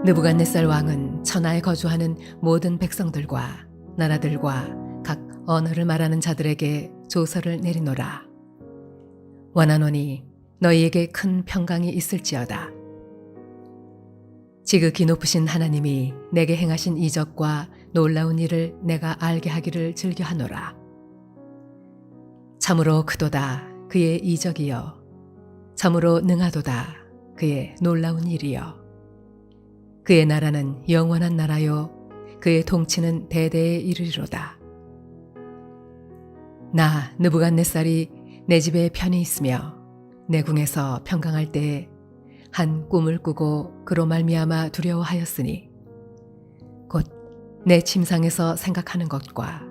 느부갓네살 왕은 천하에 거주하는 모든 백성들과 나라들과 각 언어를 말하는 자들에게 조서를 내리노라. 원하노니 너희에게 큰 평강이 있을지어다. 지극히 높으신 하나님이 내게 행하신 이적과 놀라운 일을 내가 알게 하기를 즐겨하노라. 참으로 크도다 그의 이적이여, 참으로 능하도다 그의 놀라운 일이여. 그의 나라는 영원한 나라요, 그의 통치는 대대에 이르리로다. 나 느부갓네살이 내 집에 편히 있으며 내 궁에서 평강할 때에 한 꿈을 꾸고 그로 말미암아 두려워하였으니, 곧 내 침상에서 생각하는 것과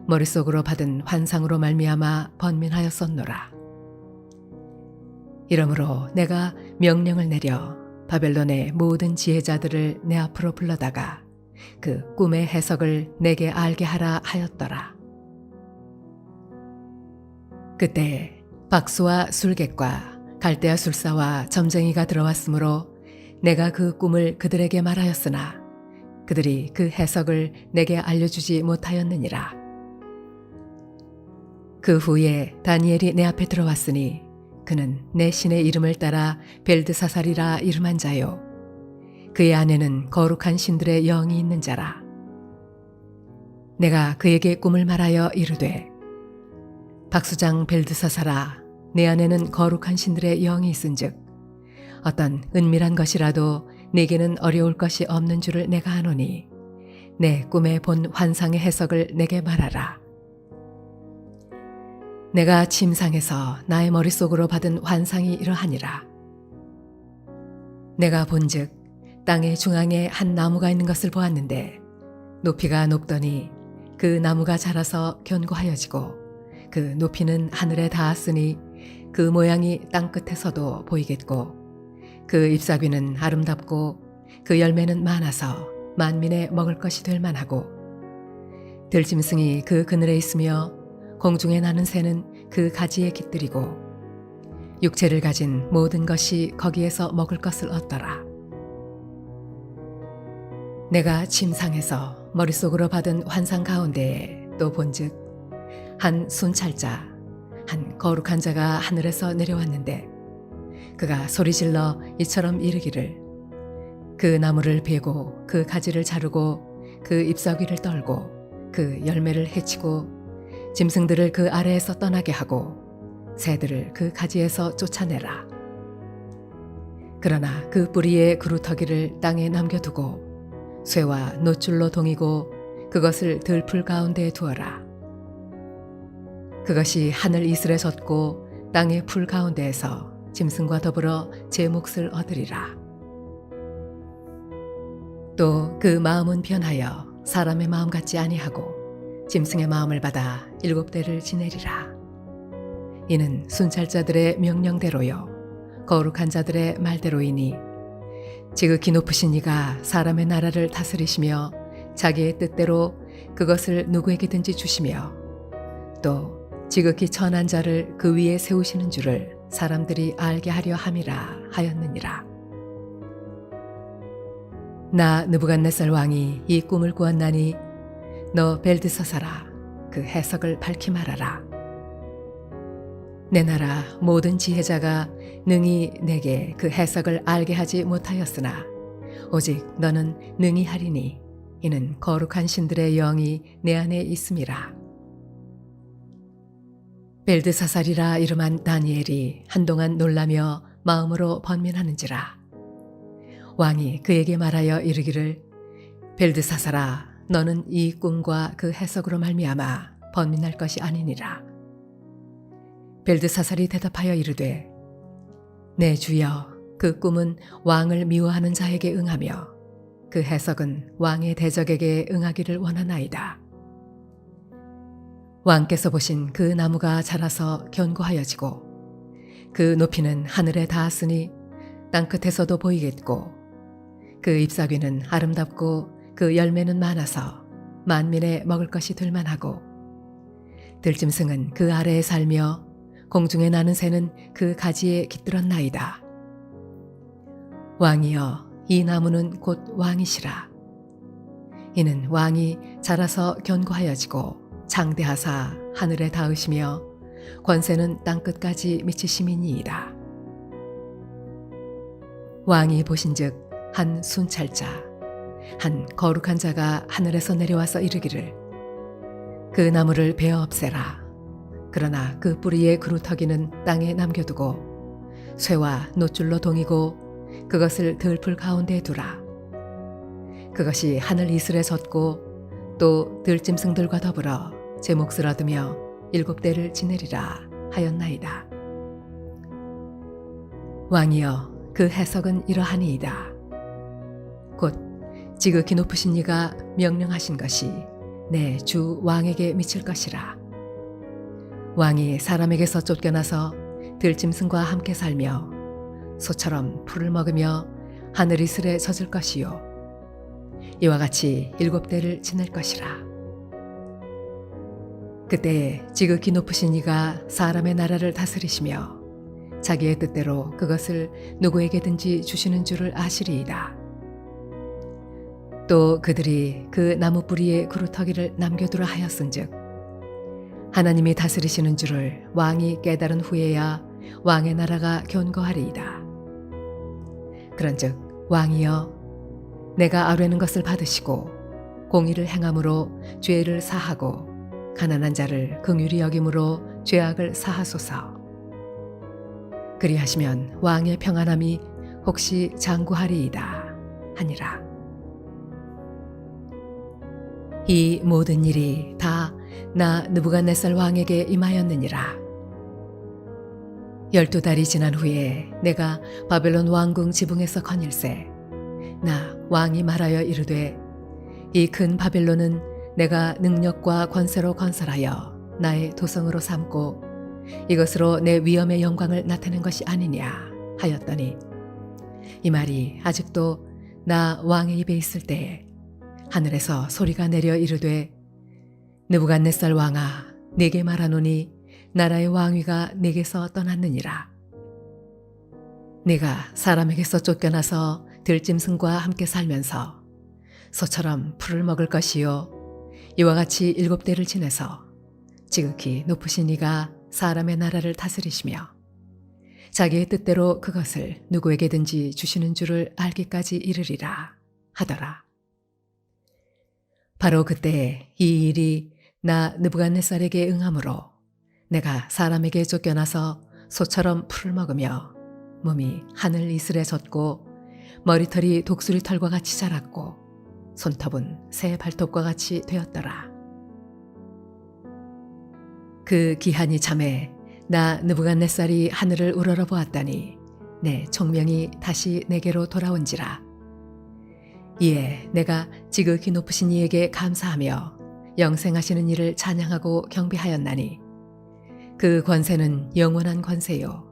머릿속으로 받은 환상으로 말미암아 번민하였었노라. 이러므로 내가 명령을 내려 바벨론의 모든 지혜자들을 내 앞으로 불러다가 그 꿈의 해석을 내게 알게 하라 하였더라. 그때 박수와 술객과 갈대아 술사와 점쟁이가 들어왔으므로 내가 그 꿈을 그들에게 말하였으나 그들이 그 해석을 내게 알려주지 못하였느니라. 그 후에 다니엘이 내 앞에 들어왔으니 그는 내 신의 이름을 따라 벨드사살이라 이름한 자요, 그의 안에는 거룩한 신들의 영이 있는 자라. 내가 그에게 꿈을 말하여 이르되, 박수장 벨드사살아, 내 안에는 거룩한 신들의 영이 있은즉 어떤 은밀한 것이라도 네게는 어려울 것이 없는 줄을 내가 아노니 내 꿈에 본 환상의 해석을 내게 말하라. 내가 침상에서 나의 머릿속으로 받은 환상이 이러하니라. 내가 본즉 땅의 중앙에 한 나무가 있는 것을 보았는데 높이가 높더니 그 나무가 자라서 견고하여지고 그 높이는 하늘에 닿았으니 그 모양이 땅 끝에서도 보이겠고 그 잎사귀는 아름답고 그 열매는 많아서 만민의 먹을 것이 될 만하고 들짐승이 그 그늘에 있으며 공중에 나는 새는 그 가지에 깃들이고 육체를 가진 모든 것이 거기에서 먹을 것을 얻더라. 내가 침상에서 머릿속으로 받은 환상 가운데에 또 본즉 한 순찰자, 한 거룩한 자가 하늘에서 내려왔는데 그가 소리질러 이처럼 이르기를, 그 나무를 베고 그 가지를 자르고 그 잎사귀를 떨고 그 열매를 해치고 짐승들을 그 아래에서 떠나게 하고 새들을 그 가지에서 쫓아내라. 그러나 그 뿌리의 그루터기를 땅에 남겨두고 쇠와 노줄로 동이고 그것을 들풀 가운데에 두어라. 그것이 하늘 이슬에 섰고 땅의 풀 가운데에서 짐승과 더불어 제 몫을 얻으리라. 또 그 마음은 변하여 사람의 마음 같지 아니하고 짐승의 마음을 받아 7대를 지내리라. 이는 순찰자들의 명령대로요 거룩한 자들의 말대로이니 지극히 높으신 이가 사람의 나라를 다스리시며 자기의 뜻대로 그것을 누구에게든지 주시며 또 지극히 천한 자를 그 위에 세우시는 줄을 사람들이 알게 하려 함이라 하였느니라. 나 느부갓네살 왕이 이 꿈을 꾸었나니 너 벨드사살아, 그 해석을 밝히 말하라. 내 나라 모든 지혜자가 능히 내게 그 해석을 알게 하지 못하였으나 오직 너는 능히 하리니 이는 거룩한 신들의 영이 내 안에 있음이라. 벨드사살이라 이름한 다니엘이 한동안 놀라며 마음으로 번민하는지라. 왕이 그에게 말하여 이르기를, 벨드사살아, 너는 이 꿈과 그 해석으로 말미암아 번민할 것이 아니니라. 벨드사살이 대답하여 이르되, 내 주여, 그 꿈은 왕을 미워하는 자에게 응하며 그 해석은 왕의 대적에게 응하기를 원하나이다. 왕께서 보신 그 나무가 자라서 견고하여지고 그 높이는 하늘에 닿았으니 땅끝에서도 보이겠고 그 잎사귀는 아름답고 그 열매는 많아서 만민의 먹을 것이 될 만하고 들짐승은 그 아래에 살며 공중에 나는 새는 그 가지에 깃들었나이다. 왕이여, 이 나무는 곧 왕이시라. 이는 왕이 자라서 견고하여지고 장대하사 하늘에 닿으시며 권세는 땅 끝까지 미치심이니이다. 왕이 보신즉 한 순찰자 한 거룩한 자가 하늘에서 내려와서 이르기를 그 나무를 베어 없애라. 그러나 그 뿌리의 그루터기는 땅에 남겨두고 쇠와 노줄로 동이고 그것을 들풀 가운데에 두라. 그것이 하늘 이슬에 젖고 또 들짐승들과 더불어 제 몫을 얻으며 7대를 지내리라 하였나이다. 왕이여, 그 해석은 이러하니이다. 곧 지극히 높으신 이가 명령하신 것이 내 주 왕에게 미칠 것이라. 왕이 사람에게서 쫓겨나서 들짐승과 함께 살며 소처럼 풀을 먹으며 하늘 이슬에 젖을 것이요 이와 같이 7대를 지낼 것이라. 그때 지극히 높으신 이가 사람의 나라를 다스리시며 자기의 뜻대로 그것을 누구에게든지 주시는 줄을 아시리이다. 또 그들이 그 나무 뿌리에 그루터기를 남겨두라 하였은즉 하나님이 다스리시는 줄을 왕이 깨달은 후에야 왕의 나라가 견고하리이다. 그런즉 왕이여, 내가 아뢰는 것을 받으시고 공의를 행함으로 죄를 사하고 가난한 자를 긍휼히 여김으로 죄악을 사하소서. 그리하시면 왕의 평안함이 혹시 장구하리이다 하니라. 이 모든 일이 다 나 느부갓네살 왕에게 임하였느니라. 12달이 지난 후에 내가 바벨론 왕궁 지붕에서 거닐세 나 왕이 말하여 이르되 이 큰 바벨론은 내가 능력과 권세로 건설하여 나의 도성으로 삼고 이것으로 내 위엄의 영광을 나타낸 것이 아니냐 하였더니 이 말이 아직도 나 왕의 입에 있을 때에 하늘에서 소리가 내려 이르되 느부갓네살 왕아, 네게 말하노니 나라의 왕위가 네게서 떠났느니라. 네가 사람에게서 쫓겨나서 들짐승과 함께 살면서 소처럼 풀을 먹을 것이요 이와 같이 7대를 지내서 지극히 높으신 이가 사람의 나라를 다스리시며 자기의 뜻대로 그것을 누구에게든지 주시는 줄을 알기까지 이르리라 하더라. 바로 그때 이 일이 나 느부갓네살에게 응함으로 내가 사람에게 쫓겨나서 소처럼 풀을 먹으며 몸이 하늘 이슬에 젖고 머리털이 독수리 털과 같이 자랐고 손톱은 새 발톱과 같이 되었더라. 그 기한이 참에 나 느부갓네살이 하늘을 우러러 보았다니 내 총명이 다시 내게로 돌아온지라. 이에 내가 지극히 높으신 이에게 감사하며 영생하시는 이를 찬양하고 경배하였나니 그 권세는 영원한 권세요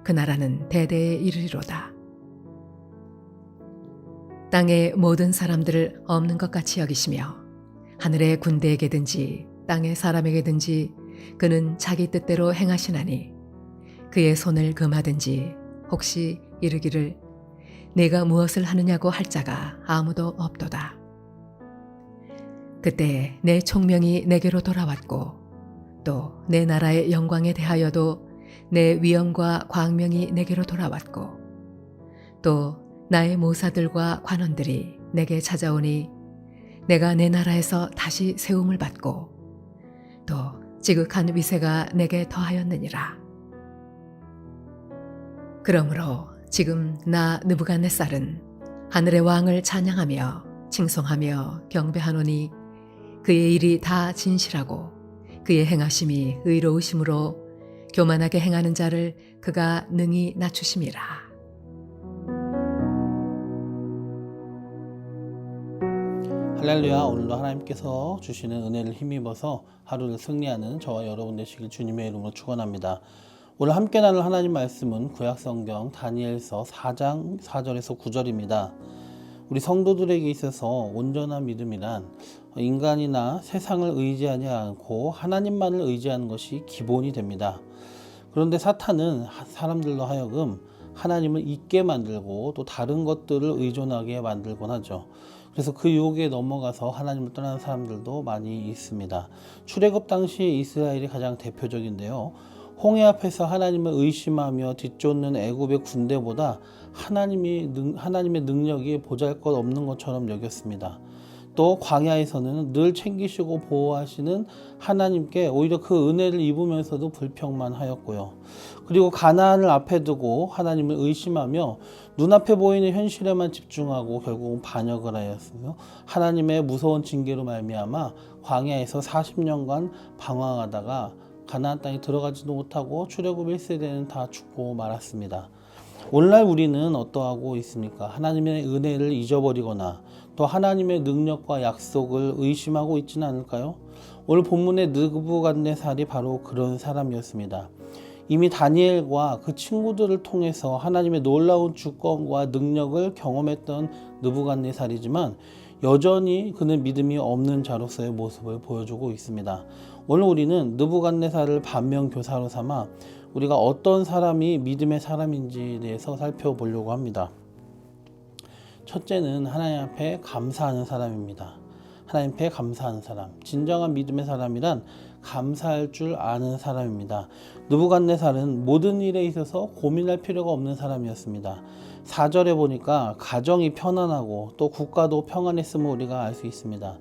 그 나라는 대대에 이르리로다. 땅의 모든 사람들을 없는 것 같이 여기시며 하늘의 군대에게든지 땅의 사람에게든지 그는 자기 뜻대로 행하시나니 그의 손을 금하든지 혹시 이르기를 내가 무엇을 하느냐고 할 자가 아무도 없도다. 그때 내 총명이 내게로 돌아왔고 또 내 나라의 영광에 대하여도 내 위엄과 광명이 내게로 돌아왔고 또 나의 모사들과 관원들이 내게 찾아오니 내가 내 나라에서 다시 세움을 받고 또 지극한 위세가 내게 더하였느니라. 그러므로 지금 나 느부갓네살은 하늘의 왕을 찬양하며 칭송하며 경배하노니 그의 일이 다 진실하고 그의 행하심이 의로우심으로 교만하게 행하는 자를 그가 능히 낮추심이라. 할렐루야. 오늘도 하나님께서 주시는 은혜를 힘입어서 하루를 승리하는 저와 여러분 되시길 주님의 이름으로 축원합니다. 오늘 함께 나눌 하나님 말씀은 구약성경 다니엘서 4장 4절에서 9절입니다. 우리 성도들에게 있어서 온전한 믿음이란 인간이나 세상을 의지하지 않고 하나님만을 의지하는 것이 기본이 됩니다. 그런데 사탄은 사람들로 하여금 하나님을 잊게 만들고 또 다른 것들을 의존하게 만들곤 하죠. 그래서 그 유혹에 넘어가서 하나님을 떠나는 사람들도 많이 있습니다. 출애굽 당시 이스라엘이 가장 대표적인데요. 홍해 앞에서 하나님을 의심하며 뒤쫓는 애굽의 군대보다 하나님의 능력이 보잘것없는 것처럼 여겼습니다. 또 광야에서는 늘 챙기시고 보호하시는 하나님께 오히려 그 은혜를 입으면서도 불평만 하였고요. 그리고 가나안을 앞에 두고 하나님을 의심하며 눈앞에 보이는 현실에만 집중하고 결국은 반역을 하였으며 하나님의 무서운 징계로 말미암아 광야에서 40년간 방황하다가 가나안 땅에 들어가지도 못하고 출애굽 1세대는 다 죽고 말았습니다. 오늘날 우리는 어떠하고 있습니까? 하나님의 은혜를 잊어버리거나 또 하나님의 능력과 약속을 의심하고 있지는 않을까요? 오늘 본문의 느부갓네살이 바로 그런 사람이었습니다. 이미 다니엘과 그 친구들을 통해서 하나님의 놀라운 주권과 능력을 경험했던 느부갓네살이지만 여전히 그는 믿음이 없는 자로서의 모습을 보여주고 있습니다. 오늘 우리는 느부갓네살을 반면교사로 삼아 우리가 어떤 사람이 믿음의 사람인지에 대해서 살펴보려고 합니다. 첫째는 하나님 앞에 감사하는 사람입니다. 하나님 앞에 감사하는 사람. 진정한 믿음의 사람이란 감사할 줄 아는 사람입니다. 느부갓네살은 모든 일에 있어서 고민할 필요가 없는 사람이었습니다. 4절에 보니까 가정이 편안하고 또 국가도 평안했음을 우리가 알 수 있습니다.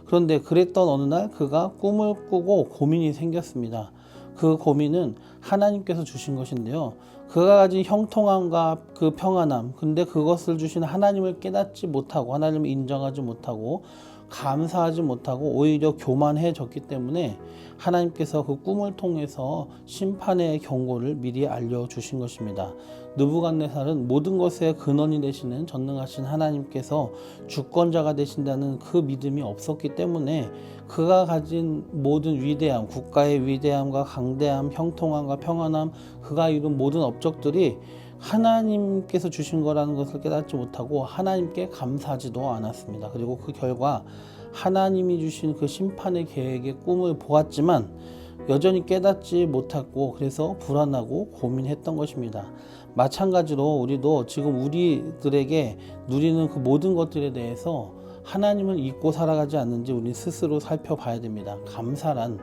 그런데 그랬던 어느 날 그가 꿈을 꾸고 고민이 생겼습니다. 그 고민은 하나님께서 주신 것인데요. 그가 가진 형통함과 그 평안함, 근데 그것을 주신 하나님을 깨닫지 못하고 하나님을 인정하지 못하고 감사하지 못하고 오히려 교만해졌기 때문에 하나님께서 그 꿈을 통해서 심판의 경고를 미리 알려주신 것입니다. 느부갓네살은 모든 것의 근원이 되시는 전능하신 하나님께서 주권자가 되신다는 그 믿음이 없었기 때문에 그가 가진 모든 위대함, 국가의 위대함과 강대함, 형통함과 평안함, 그가 이룬 모든 업적들이 하나님께서 주신 거라는 것을 깨닫지 못하고 하나님께 감사하지도 않았습니다. 그리고 그 결과 하나님이 주신 그 심판의 계획의 꿈을 보았지만 여전히 깨닫지 못했고 그래서 불안하고 고민했던 것입니다. 마찬가지로 우리도 지금 우리들에게 누리는 그 모든 것들에 대해서 하나님을 잊고 살아가지 않는지 우리 스스로 살펴봐야 됩니다. 감사란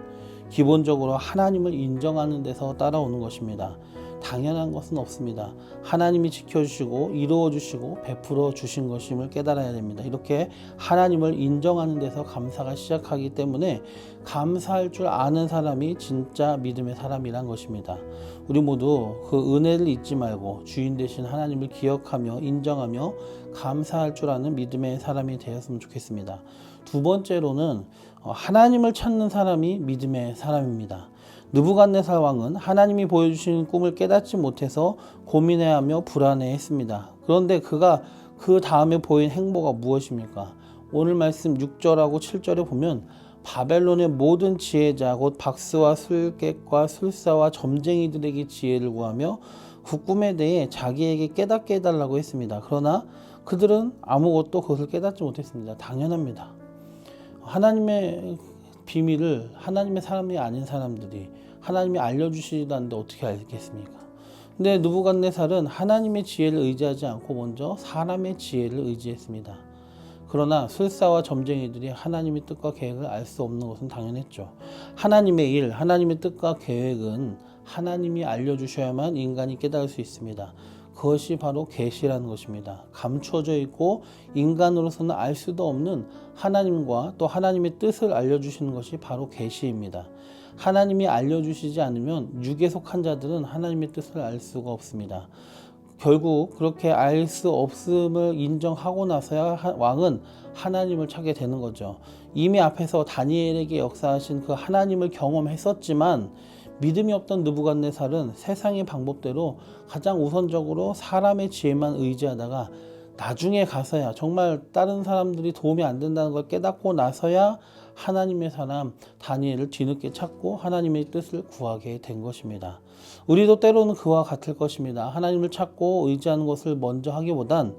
기본적으로 하나님을 인정하는 데서 따라오는 것입니다. 당연한 것은 없습니다. 하나님이 지켜주시고 이루어주시고 베풀어 주신 것임을 깨달아야 됩니다. 이렇게 하나님을 인정하는 데서 감사가 시작하기 때문에 감사할 줄 아는 사람이 진짜 믿음의 사람이란 것입니다. 우리 모두 그 은혜를 잊지 말고 주인 되신 하나님을 기억하며 인정하며 감사할 줄 아는 믿음의 사람이 되었으면 좋겠습니다. 두 번째로는 하나님을 찾는 사람이 믿음의 사람입니다. 느부갓네살 왕은 하나님이 보여주신 꿈을 깨닫지 못해서 고민해하며 불안해했습니다. 그런데 그가 그 다음에 보인 행보가 무엇입니까? 오늘 말씀 6절하고 7절에 보면 바벨론의 모든 지혜자 곧 박스와 술객과 술사와 점쟁이들에게 지혜를 구하며 그 꿈에 대해 자기에게 깨닫게 해달라고 했습니다. 그러나 그들은 아무것도 그것을 깨닫지 못했습니다. 당연합니다. 하나님의 비밀을 하나님의 사람이 아닌 사람들이 하나님이 알려주시지도 않는데 어떻게 알겠습니까? 근데 느부갓네살은 하나님의 지혜를 의지하지 않고 먼저 사람의 지혜를 의지했습니다. 그러나 술사와 점쟁이들이 하나님의 뜻과 계획을 알 수 없는 것은 당연했죠. 하나님의 일, 하나님의 뜻과 계획은 하나님이 알려주셔야만 인간이 깨달을 수 있습니다. 그것이 바로 계시라는 것입니다. 감추어져 있고 인간으로서는 알 수도 없는 하나님과 또 하나님의 뜻을 알려주시는 것이 바로 계시입니다. 하나님이 알려주시지 않으면 육에 속한 자들은 하나님의 뜻을 알 수가 없습니다. 결국 그렇게 알 수 없음을 인정하고 나서야 왕은 하나님을 찾게 되는 거죠. 이미 앞에서 다니엘에게 역사하신 그 하나님을 경험했었지만 믿음이 없던 느부갓네살은 세상의 방법대로 가장 우선적으로 사람의 지혜만 의지하다가 나중에 가서야 정말 다른 사람들이 도움이 안 된다는 걸 깨닫고 나서야 하나님의 사람 다니엘을 뒤늦게 찾고 하나님의 뜻을 구하게 된 것입니다. 우리도 때로는 그와 같을 것입니다. 하나님을 찾고 의지하는 것을 먼저 하기보단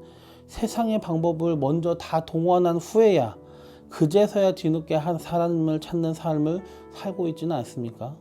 세상의 방법을 먼저 다 동원한 후에야 그제서야 뒤늦게 한 사람을 찾는 삶을 살고 있지는 않습니까?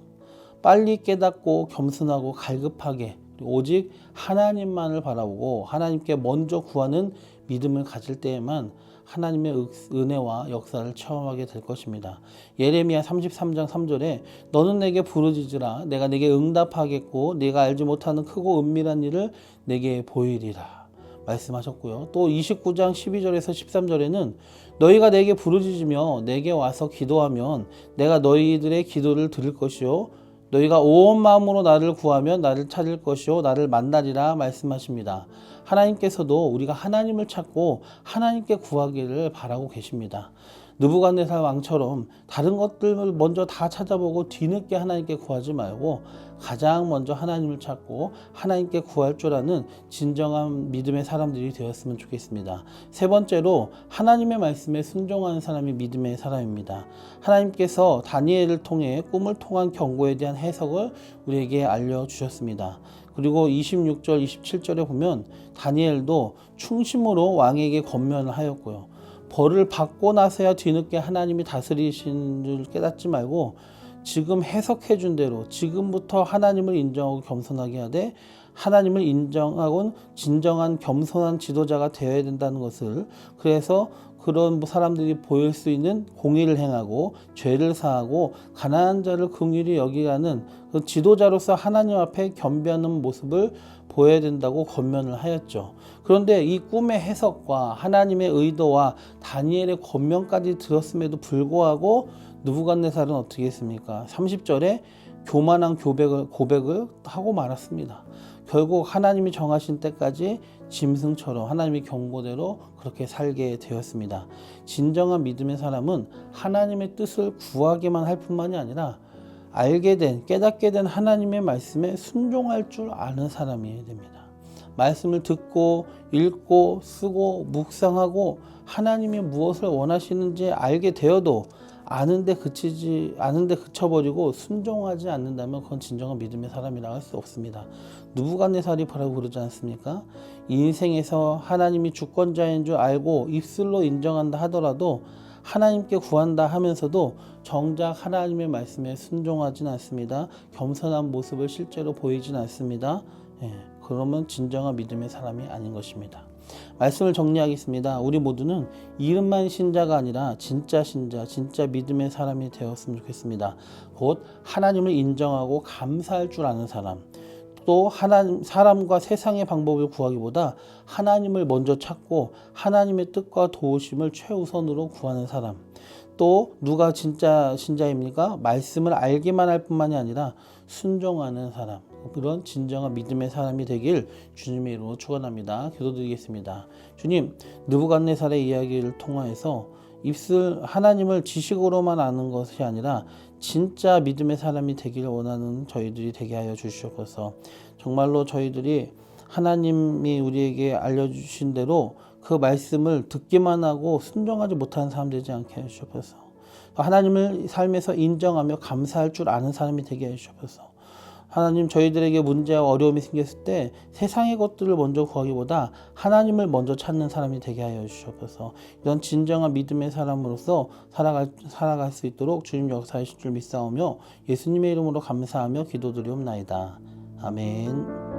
빨리 깨닫고 겸손하고 갈급하게 오직 하나님만을 바라보고 하나님께 먼저 구하는 믿음을 가질 때에만 하나님의 은혜와 역사를 체험하게 될 것입니다. 예레미야 33장 3절에 너는 내게 부르짖으라 내가 내게 응답하겠고 네가 알지 못하는 크고 은밀한 일을 내게 보이리라 말씀하셨고요. 또 29장 12절에서 13절에는 너희가 내게 부르짖으며 내게 와서 기도하면 내가 너희들의 기도를 들을 것이요 너희가 온 마음으로 나를 구하면 나를 찾을 것이요 나를 만나리라 말씀하십니다. 하나님께서도 우리가 하나님을 찾고 하나님께 구하기를 바라고 계십니다. 느부갓네살 왕처럼 다른 것들을 먼저 다 찾아보고 뒤늦게 하나님께 구하지 말고 가장 먼저 하나님을 찾고 하나님께 구할 줄 아는 진정한 믿음의 사람들이 되었으면 좋겠습니다. 세 번째로 하나님의 말씀에 순종하는 사람이 믿음의 사람입니다. 하나님께서 다니엘을 통해 꿈을 통한 경고에 대한 해석을 우리에게 알려주셨습니다. 그리고 26절, 27절에 보면 다니엘도 충심으로 왕에게 권면을 하였고요. 벌을 받고 나서야 뒤늦게 하나님이 다스리신 줄 깨닫지 말고 지금 해석해 준 대로 지금부터 하나님을 인정하고 겸손하게 하되 하나님을 인정하고 진정한 겸손한 지도자가 되어야 된다는 것을 그래서 그런 사람들이 보일 수 있는 공의를 행하고 죄를 사하고 가난한 자를 긍휼히 여기라는 그 지도자로서 하나님 앞에 겸비하는 모습을 보여야 된다고 권면을 하였죠. 그런데 이 꿈의 해석과 하나님의 의도와 다니엘의 권면까지 들었음에도 불구하고 느부갓네살은 어떻게 했습니까? 30절에 교만한 고백을 하고 말았습니다. 결국 하나님이 정하신 때까지 짐승처럼 하나님의 경고대로 그렇게 살게 되었습니다. 진정한 믿음의 사람은 하나님의 뜻을 구하기만 할 뿐만이 아니라 깨닫게 된 하나님의 말씀에 순종할 줄 아는 사람이어야 됩니다. 말씀을 듣고 읽고 쓰고 묵상하고 하나님이 무엇을 원하시는지 알게 되어도 아는데 그쳐버리고 순종하지 않는다면 그건 진정한 믿음의 사람이라고 할 수 없습니다. 느부갓네살이 뭐라고 그러지 않습니까? 인생에서 하나님이 주권자인 줄 알고 입술로 인정한다 하더라도 하나님께 구한다 하면서도 정작 하나님의 말씀에 순종하진 않습니다. 겸손한 모습을 실제로 보이진 않습니다. 그러면 진정한 믿음의 사람이 아닌 것입니다. 말씀을 정리하겠습니다. 우리 모두는 이름만 신자가 아니라 진짜 신자, 진짜 믿음의 사람이 되었으면 좋겠습니다. 곧 하나님을 인정하고 감사할 줄 아는 사람, 또 사람과 세상의 방법을 구하기보다 하나님을 먼저 찾고 하나님의 뜻과 도우심을 최우선으로 구하는 사람, 또 누가 진짜 신자입니까? 말씀을 알기만 할 뿐만이 아니라 순종하는 사람, 그런 진정한 믿음의 사람이 되길 주님의 이름으로 축원합니다. 기도드리겠습니다. 주님, 느부갓네살의 이야기를 통하여서 하나님을 지식으로만 아는 것이 아니라 진짜 믿음의 사람이 되기를 원하는 저희들이 되게 하여 주시옵소서. 정말로 저희들이 하나님이 우리에게 알려주신 대로 그 말씀을 듣기만 하고 순종하지 못하는 사람 되지 않게 하여 주시옵소서. 하나님을 삶에서 인정하며 감사할 줄 아는 사람이 되게 하여 주시옵소서. 하나님, 저희들에게 문제와 어려움이 생겼을 때 세상의 것들을 먼저 구하기보다 하나님을 먼저 찾는 사람이 되게 하여 주시옵소서. 이런 진정한 믿음의 사람으로서 살아갈 수 있도록 주님 역사하실 줄 믿사오며 예수님의 이름으로 감사하며 기도드리옵나이다. 아멘.